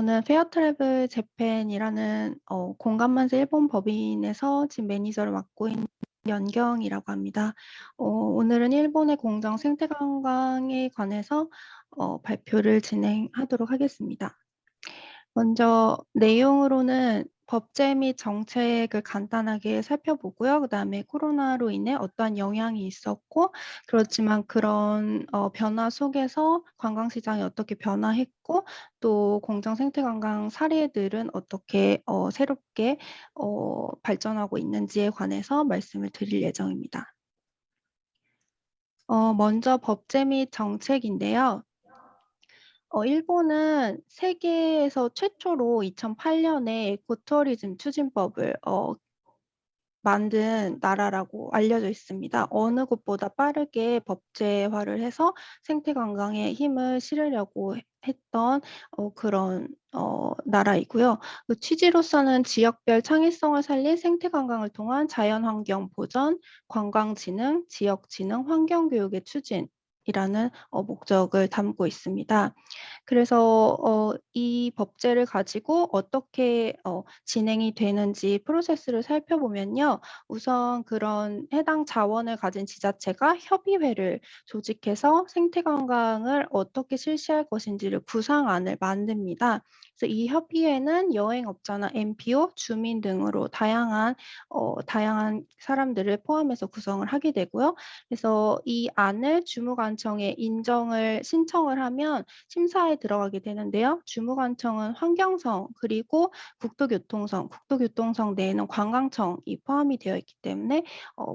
저는 페어트래블 재팬이라는 공감만세 일본 법인에서 지금 매니저를 맡고 있는 연경이라고 합니다. 오늘은 일본의 공정 생태 관광에 관해서 발표를 진행하도록 하겠습니다. 먼저 내용으로는 법제 및 정책을 간단하게 살펴보고요. 그다음에 코로나로 인해 어떠한 영향이 있었고, 그렇지만 그런 변화 속에서 관광 시장이 어떻게 변화했고, 또 공정 생태 관광 사례들은 어떻게 새롭게 발전하고 있는지에 관해서 말씀을 드릴 예정입니다. 먼저 법제 및 정책인데요. 일본은 세계에서 최초로 2008년에 에코투어리즘 추진법을 만든 나라라고 알려져 있습니다. 어느 곳보다 빠르게 법제화를 해서 생태 관광에 힘을 실으려고 했던 그런 나라이고요. 그 취지로서는 지역별 창의성을 살린 생태 관광을 통한 자연환경 보전, 관광진흥, 지역진흥, 환경교육의 추진이라는 목적을 담고 있습니다. 그래서 이 법제를 가지고 어떻게 진행이 되는지 프로세스를 살펴보면요. 우선 그런 해당 자원을 가진 지자체가 협의회를 조직해서 생태 관광을 어떻게 실시할 것인지를 구상안을 만듭니다. 그래서 이 협의회는 여행업자나 NPO, 주민 등으로 다양한 사람들을 포함해서 구성을 하게 되고요. 그래서 이 안을 주무관청에 인정을 신청을 하면 심사에 들어가게 되는데요. 주무관청은 환경성 그리고 국토교통성 내에는 관광청이 포함이 되어 있기 때문에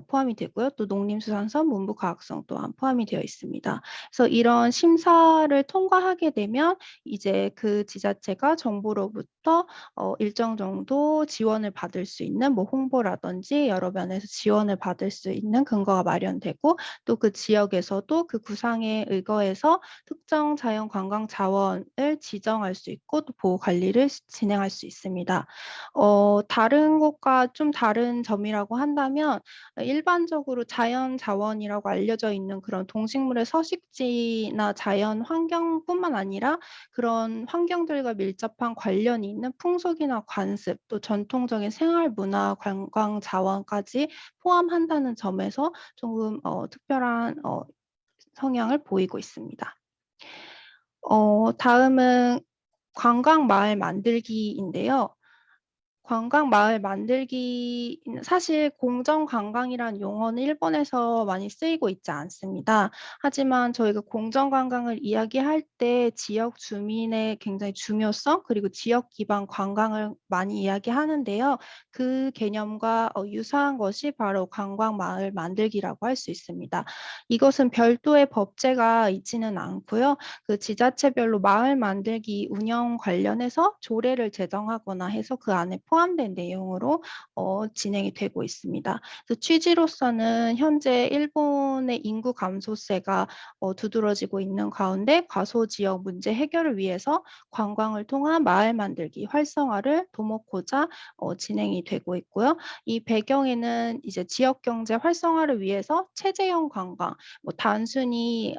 포함이 되고요. 또 농림수산성, 문부과학성 또한 포함이 되어 있습니다. 그래서 이런 심사를 통과하게 되면 이제 그 지자체가 정부로부터 일정 정도 지원을 받을 수 있는 뭐 홍보라든지 여러 면에서 지원을 받을 수 있는 근거가 마련되고 또 그 지역에서도 그 구상에 의거해서 특정 자연 관광 자원을 지정할 수 있고 또 보호 관리를 진행할 수 있습니다. 다른 곳과 좀 다른 점이라고 한다면 일반적으로 자연 자원이라고 알려져 있는 그런 동식물의 서식지나 자연 환경뿐만 아니라 그런 환경들과 밀접한 관련이 있는 풍속이나 관습, 또 전통적인 생활 문화 관광 자원까지 포함한다는 점에서 조금 특별한 성향을 보이고 있습니다. 다음은 관광 마을 만들기인데요. 관광 마을 만들기는 사실 공정 관광이란 용어는 일본에서 많이 쓰이고 있지 않습니다. 하지만 저희가 공정 관광을 이야기할 때 지역 주민의 굉장히 중요성 그리고 지역 기반 관광을 많이 이야기하는데요. 그 개념과 유사한 것이 바로 관광 마을 만들기라고 할 수 있습니다. 이것은 별도의 법제가 있지는 않고요. 그 지자체별로 마을 만들기 운영 관련해서 조례를 제정하거나 해서 그 안에 포함된 내용으로 진행이 되고 있습니다. 그래서 취지로서는 현재 일본의 인구 감소세가 두드러지고 있는 가운데 과소지역 문제 해결을 위해서 관광을 통한 마을 만들기 활성화를 도모코자 진행이 되고 있고요. 이 배경에는 이제 지역 경제 활성화를 위해서 체제형 관광, 뭐 단순히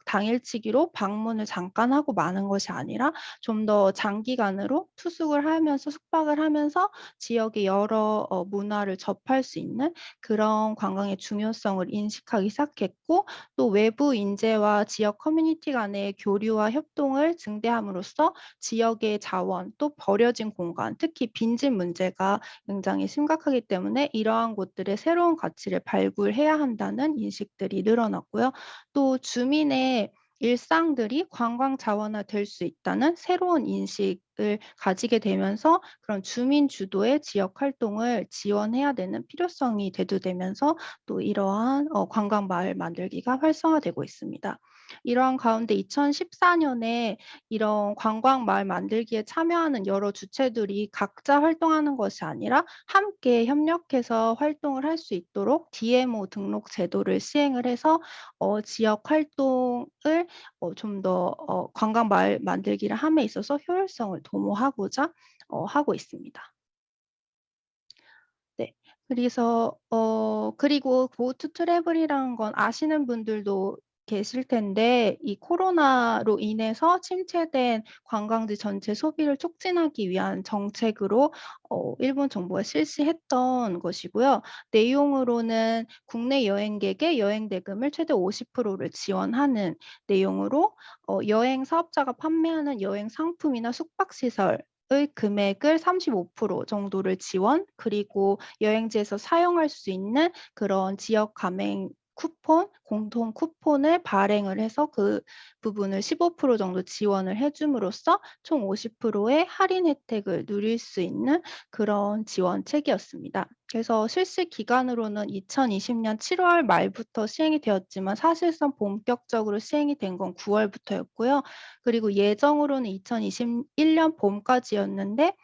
당일치기로 방문을 잠깐 하고 마는 것이 아니라 좀 더 장기간으로 투숙을 하면서 숙박을 하면서 지역의 여러 문화를 접할 수 있는 그런 관광의 중요성을 인식하기 시작했고 또 외부 인재와 지역 커뮤니티 간의 교류와 협동을 증대함으로써 지역의 자원 또 버려진 공간 특히 빈집 문제가 굉장히 심각하기 때문에 이러한 곳들의 새로운 가치를 발굴해야 한다는 인식들이 늘어났고요. 또 주민의 일상들이 관광 자원화 될 수 있다는 새로운 인식을 가지게 되면서 그런 주민 주도의 지역 활동을 지원해야 되는 필요성이 대두되면서 또 이러한 관광 마을 만들기가 활성화되고 있습니다. 이러한 가운데 2014년에 이런 관광 마을 만들기에 참여하는 여러 주체들이 각자 활동하는 것이 아니라 함께 협력해서 활동을 할 수 있도록 DMO 등록 제도를 시행을 해서 지역 활동을 좀 더 관광 마을 만들기를 함에 있어서 효율성을 도모하고자 하고 있습니다. 네. 그래서 그리고 Go to Travel이라는 건 아시는 분들도 계실 텐데 이 코로나로 인해서 침체된 관광지 전체 소비를 촉진하기 위한 정책으로 일본 정부가 실시했던 것이고요. 내용으로는 국내 여행객의 여행 대금을 최대 50%를 지원하는 내용으로 여행 사업자가 판매하는 여행 상품이나 숙박 시설 의 금액을 35% 정도를 지원, 그리고 여행지에서 사용할 수 있는 그런 지역 가맹 쿠폰, 공통 쿠폰을 발행을 해서 그 부분을 15% 정도 지원을 해 줌으로써 총 50%의 할인 혜택을 누릴 수 있는 그런 지원책이었습니다. 그래서 실시 기간으로는 2020년 7월 말부터 시행이 되었지만 사실상 본격적으로 시행이 된 건 9월부터였고요. 그리고 예정으로는 2021년 봄까지였는데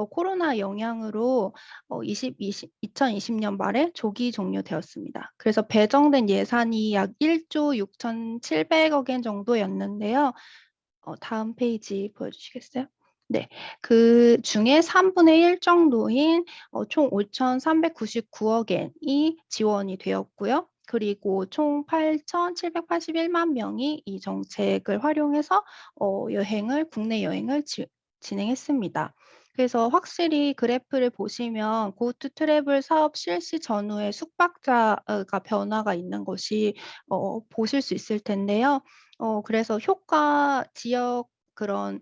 코로나 영향으로 2020년 말에 조기 종료되었습니다. 그래서 배정된 예산이 약 1조 6,700억 엔 정도였는데요. 다음 페이지 보여주시겠어요? 네. 그중에 3분의 1 정도인 총 5,399억 엔이 지원이 되었고요. 그리고 총 8,781만 명이 이 정책을 활용해서 여행을 국내 여행을 진행했습니다. 그래서 확실히 그래프를 보시면 고투 트래블 사업 실시 전후에 숙박자가 변화가 있는 것이 보실 수 있을 텐데요. 그래서 지역 그런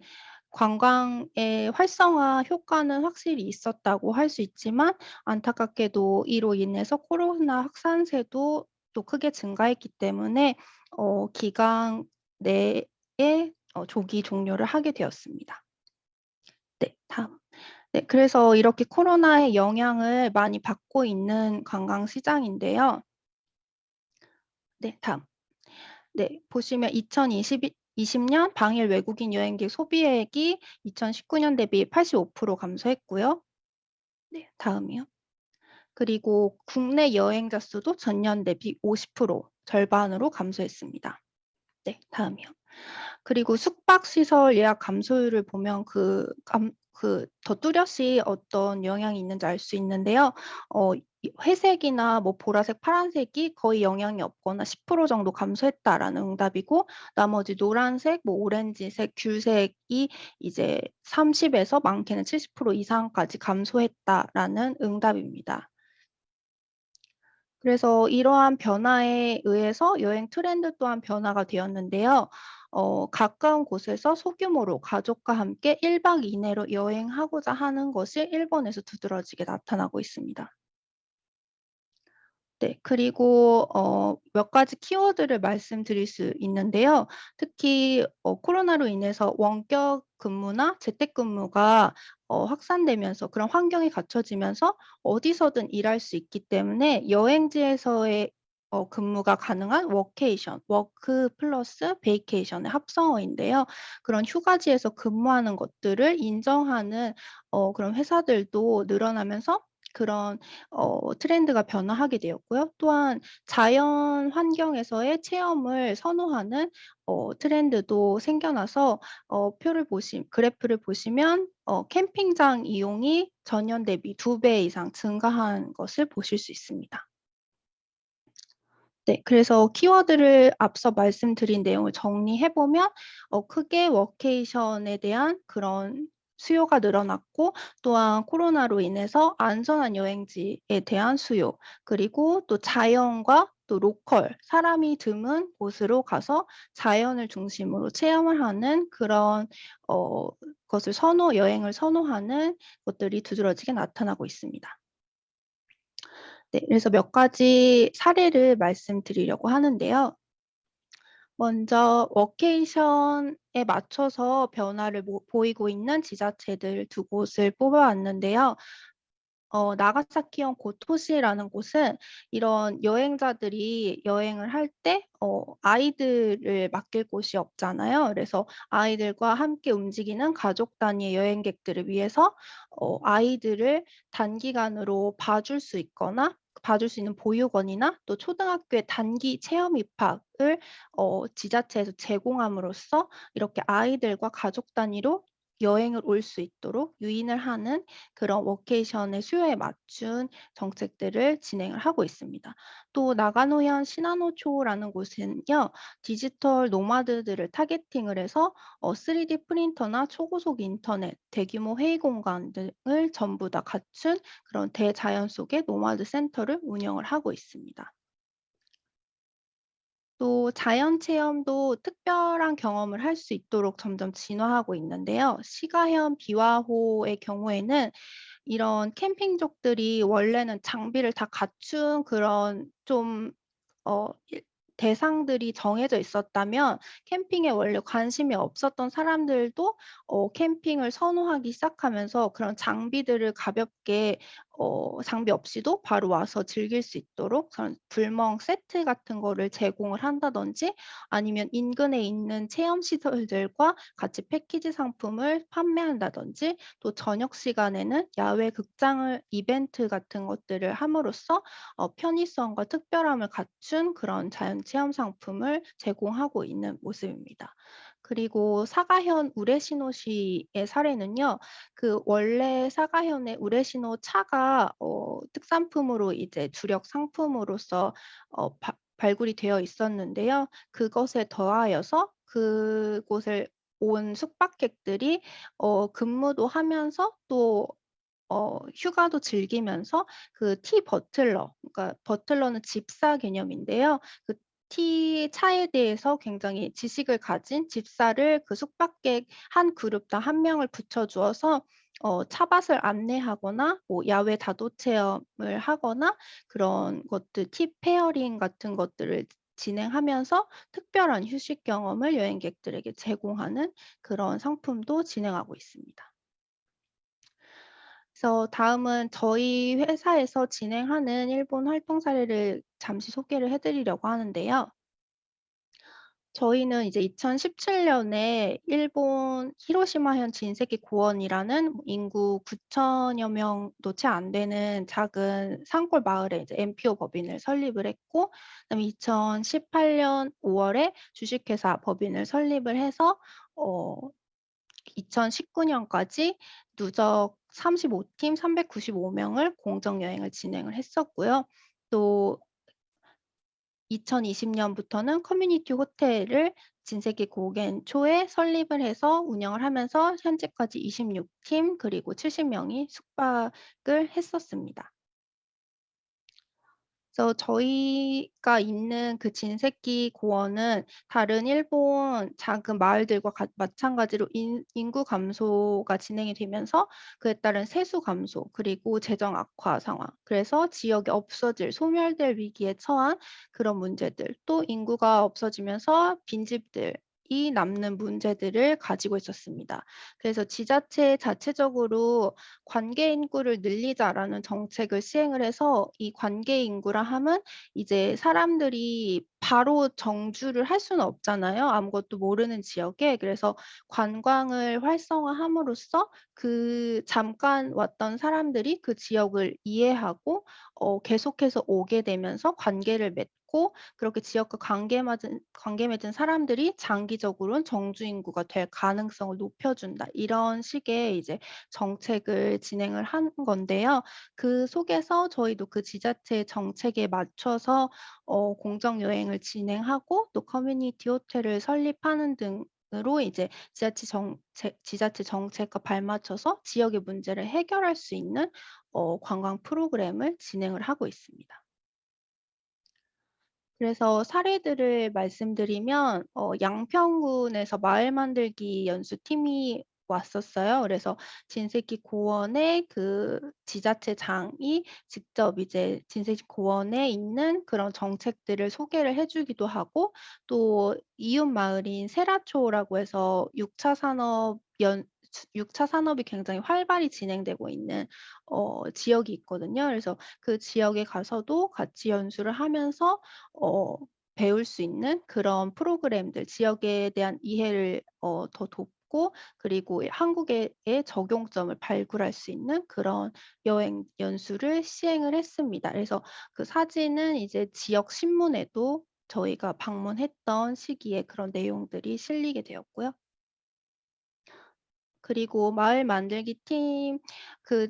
관광의 활성화 효과는 확실히 있었다고 할 수 있지만 안타깝게도 이로 인해서 코로나 확산세도 또 크게 증가했기 때문에 기간 내에 조기 종료를 하게 되었습니다. 네, 다음. 네, 그래서 이렇게 코로나의 영향을 많이 받고 있는 관광 시장인데요. 네, 다음. 네, 보시면 2020년 당일 외국인 여행객 소비액이 2019년 대비 85% 감소했고요. 네, 다음이요. 그리고 국내 여행자 수도 전년 대비 50% 절반으로 감소했습니다. 네, 다음이요. 그리고 숙박시설 예약 감소율을 보면 더 뚜렷이 어떤 영향이 있는지 알 수 있는데요. 회색이나 뭐 보라색, 파란색이 거의 영향이 없거나 10% 정도 감소했다라는 응답이고, 나머지 노란색, 뭐 오렌지색, 귤색이 이제 30에서 많게는 70% 이상까지 감소했다라는 응답입니다. 그래서 이러한 변화에 의해서 여행 트렌드 또한 변화가 되었는데요. 가까운 곳에서 소규모로 가족과 함께 1박 이내로 여행하고자 하는 것이 일본에서 두드러지게 나타나고 있습니다. 네. 그리고 몇 가지 키워드를 말씀드릴 수 있는데요. 특히 코로나로 인해서 원격 근무나 재택근무가 확산되면서 그런 환경이 갖춰지면서 어디서든 일할 수 있기 때문에 여행지에서의 근무가 가능한 워케이션, 워크 플러스 베이케이션의 합성어인데요. 그런 휴가지에서 근무하는 것들을 인정하는 그런 회사들도 늘어나면서 그런 트렌드가 변화하게 되었고요. 또한 자연 환경에서의 체험을 선호하는 트렌드도 생겨나서 그래프를 보시면 캠핑장 이용이 전년 대비 2배 이상 증가한 것을 보실 수 있습니다. 네. 그래서 키워드를 앞서 말씀드린 내용을 정리해 보면 크게 워케이션에 대한 그런 수요가 늘어났고, 또한 코로나로 인해서 안전한 여행지에 대한 수요, 그리고 또 자연과 또 로컬, 사람이 드문 곳으로 가서 자연을 중심으로 체험을 하는 그런 것을 여행을 선호하는 것들이 두드러지게 나타나고 있습니다. 네. 그래서 몇 가지 사례를 말씀드리려고 하는데요. 먼저 워케이션에 맞춰서 변화를 보이고 있는 지자체들 두 곳을 뽑아 왔는데요. 나가사키현 고토시라는 곳은 이런 여행자들이 여행을 할 때 아이들을 맡길 곳이 없잖아요. 그래서 아이들과 함께 움직이는 가족 단위의 여행객들을 위해서 아이들을 단기간으로 봐줄 수 있는 보육원이나 또 초등학교의 단기 체험 입학을 지자체에서 제공함으로써 이렇게 아이들과 가족 단위로 여행을 올 수 있도록 유인을 하는 그런 워케이션의 수요에 맞춘 정책들을 진행을 하고 있습니다. 또 나가노현 시나노초라는 곳은요. 디지털 노마드들을 타겟팅을 해서 3D 프린터나 초고속 인터넷, 대규모 회의 공간 등을 전부 다 갖춘 그런 대자연 속의 노마드 센터를 운영을 하고 있습니다. 또 자연 체험도 특별한 경험을 할 수 있도록 점점 진화하고 있는데요. 시가현 비와호의 경우에는 이런 캠핑족들이 원래는 장비를 다 갖춘 그런 좀 어 일 대상들이 정해져 있었다면 캠핑에 원래 관심이 없었던 사람들도 캠핑을 선호하기 시작하면서 그런 장비들을 가볍게 장비 없이도 바로 와서 즐길 수 있도록 그런 불멍 세트 같은 거를 제공을 한다든지 아니면 인근에 있는 체험 시설들과 같이 패키지 상품을 판매한다든지 또 저녁 시간에는 야외 극장을 이벤트 같은 것들을 함으로써 편의성과 특별함을 갖춘 그런 자연 체험 상품을 제공하고 있는 모습입니다. 그리고 사가현 우레시노시의 사례는요. 그 원래 사가현의 우레시노 차가 특산품으로 이제 주력 상품으로서 발굴이 되어 있었는데요. 그것에 더하여서 그곳을 온 숙박객들이 근무도 하면서 또 휴가도 즐기면서 그 티 버틀러 그러니까 버틀러는 집사 개념인데요. 그 티 차에 대해서 굉장히 지식을 가진 집사를 그 숙박객 한 그룹당 한 명을 붙여 주어서 차밭을 안내하거나 뭐 야외 다도 체험을 하거나 그런 것들 티 페어링 같은 것들을 진행하면서 특별한 휴식 경험을 여행객들에게 제공하는 그런 상품도 진행하고 있습니다. 그래서 다음은 저희 회사에서 진행하는 일본 활동 사례를 잠시 소개를 해 드리려고 하는데요. 저희는 이제 2017 년에 일본 히로시마현 진세키 고원이라는 인구 9천여 명도 채 안 되는 작은 산골 마을에 이제 NPO 법인을 설립을 했고 그다음에 2018년 5 월에 주식회사 법인을 설립을 해서 어 2019 년까지 누적 35팀 395 명을 공정 여행을 진행을 했었고요. 또 2020 년부터는 커뮤니티 호텔을 진세기 고겐초에 설립을 해서 운영을 하면서 현재까지 26팀 그리고 70 명이 숙박을 했었습니다. 그래서 저희가 있는 그 진세키 고원은 다른 일본 작은 마을들과 마찬가지로 인구 감소가 진행이 되면서 그에 따른 세수 감소 그리고 재정 악화 상황 그래서 지역이 없어질 소멸될 위기에 처한 그런 문제들 또 인구가 없어지면서 빈집들 이 남는 문제들을 가지고 있었습니다. 그래서 지자체 자체적으로 관계 인구를 늘리자라는 정책을 시행을 해서 이 관계 인구라 함은 이제 사람들이 바로 정주를 할 수는 없잖아요, 아무것도 모르는 지역에. 그래서 관광을 활성화함으로써 그 잠깐 왔던 사람들이 그 지역을 이해하고 계속해서 오게 되면서 관계를 맺고 그렇게 지역과 관계 맺은 사람들이 장기적으로는 정주 인구가 될 가능성을 높여준다. 이런 식의 이제 정책을 진행을 한 건데요. 그 속에서 저희도 그 지자체의 정책에 맞춰서 공정 여행을 진행하고 또 커뮤니티 호텔을 설립하는 등으로 이제 지자체 정책과 발맞춰서 지역의 문제를 해결할 수 있는 관광 프로그램을 진행을 하고 있습니다. 그래서 사례들을 말씀드리면 양평군에서 마을 만들기 연수팀이 왔었어요. 그래서 진세키 고원의 그 지자체장이 직접 이제 진세키 고원에 있는 그런 정책들을 소개를 해 주기도 하고 또 이웃 마을인 세라초라고 해서 6차 산업이 굉장히 활발히 진행되고 있는 지역이 있거든요. 그래서 그 지역에 가서도 같이 연수를 하면서 어 배울 수 있는 그런 프로그램들 지역에 대한 이해를 더 돕고 그리고 한국의 적용점을 발굴할 수 있는 그런 여행 연수를 시행을 했습니다. 그래서 그 사진은 이제 지역 신문에도 저희가 방문했던 시기에 그런 내용들이 실리게 되었고요. 그리고 마을 만들기 팀 그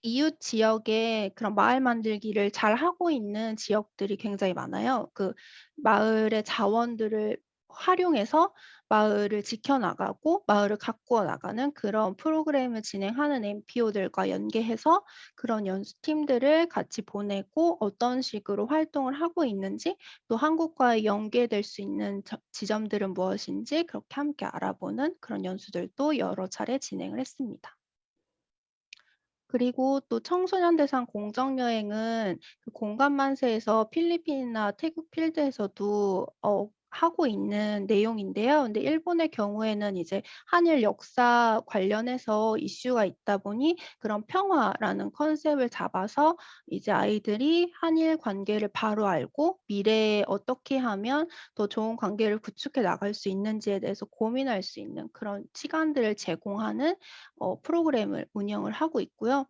이웃 지역에 그런 마을 만들기를 잘하고 있는 지역들이 굉장히 많아요. 그 마을의 자원들을 활용해서 마을을 지켜나가고 마을을 가꾸어 나가는 그런 프로그램을 진행하는 NPO들과 연계해서 그런 연수팀들을 같이 보내고 어떤 식으로 활동을 하고 있는지 또 한국과의 연계될 수 있는 지점들은 무엇인지 그렇게 함께 알아보는 그런 연수들도 여러 차례 진행을 했습니다. 그리고 또 청소년 대상 공정 여행은 그 공간 만세에서 필리핀이나 태국 필드에서도 하고 있는 내용인데요. 근데 일본의 경우에는 이제 한일 역사 관련해서 이슈가 있다 보니 그런 평화라는 컨셉을 잡아서 이제 아이들이 한일 관계를 바로 알고 미래에 어떻게 하면 더 좋은 관계를 구축해 나갈 수 있는지에 대해서 고민할 수 있는 그런 시간들을 제공하는 프로그램을 운영을 하고 있고요.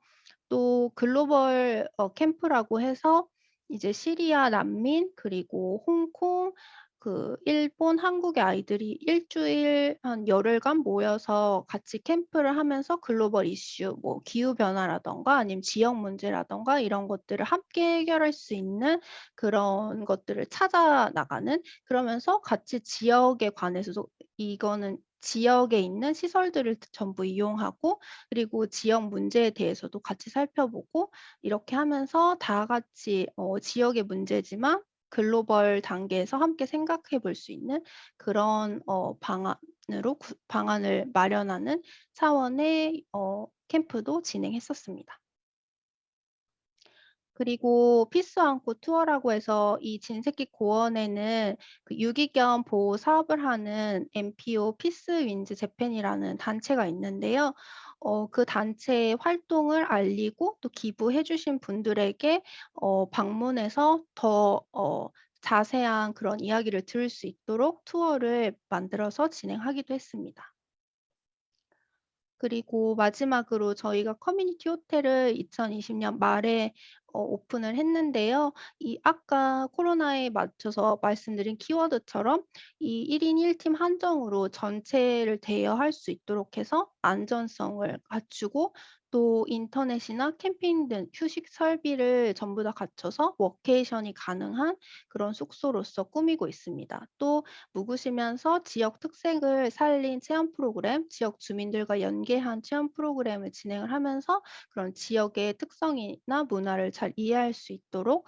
또 글로벌 캠프라고 해서 이제 시리아 난민 그리고 홍콩 일본, 한국의 아이들이 일 주일 한 열흘간 모여서 같이 캠프를 하면서 글로벌 이슈 뭐 기후 변화라든가 아니면 지역 문제라든가 이런 것들을 함께 해결할 수 있는 그런 것들을 찾아 나가는 그러면서 같이 지역에 관해서도 이거는 지역에 있는 시설들을 전부 이용하고 그리고 지역 문제에 대해서도 같이 살펴보고 이렇게 하면서 다 같이 지역의 문제지만 글로벌 단계에서 함께 생각해 볼 수 있는 그런 방안을 마련하는 차원의 캠프도 진행했었습니다. 그리고 피스 않고 투어라고 해서 이 진새끼 고원에는 그 유기견 보호 사업을 하는 NPO 피스 윈즈 재팬이라는 단체가 있는데요. 그 단체의 활동을 알리고 또 기부해 주신 분들에게 방문해서 더 자세한 그런 이야기를 들을 수 있도록 투어를 만들어서 진행하기도 했습니다. 그리고 마지막으로 저희가 커뮤니티 호텔을 2020년 말에 오픈을 했는데요. 이 아까 코로나에 맞춰서 말씀드린 키워드처럼 이 1인 1팀 한정으로 전체를 대여할 수 있도록 해서 안전성을 갖추고 또 인터넷이나 캠핑 등 휴식 설비를 전부 다 갖춰서 워케이션이 가능한 그런 숙소로서 꾸미고 있습니다. 또 묵으시면서 지역 특색을 살린 체험 프로그램, 지역 주민들과 연계한 체험 프로그램을 진행을 하면서 그런 지역의 특성이나 문화를 잘 이해할 수 있도록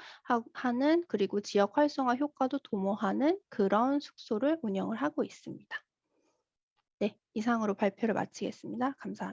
하는 그리고 지역 활성화 효과도 도모하는 그런 숙소를 운영을 하고 있습니다. 네. 이상으로 발표를 마치겠습니다. 감사합니다.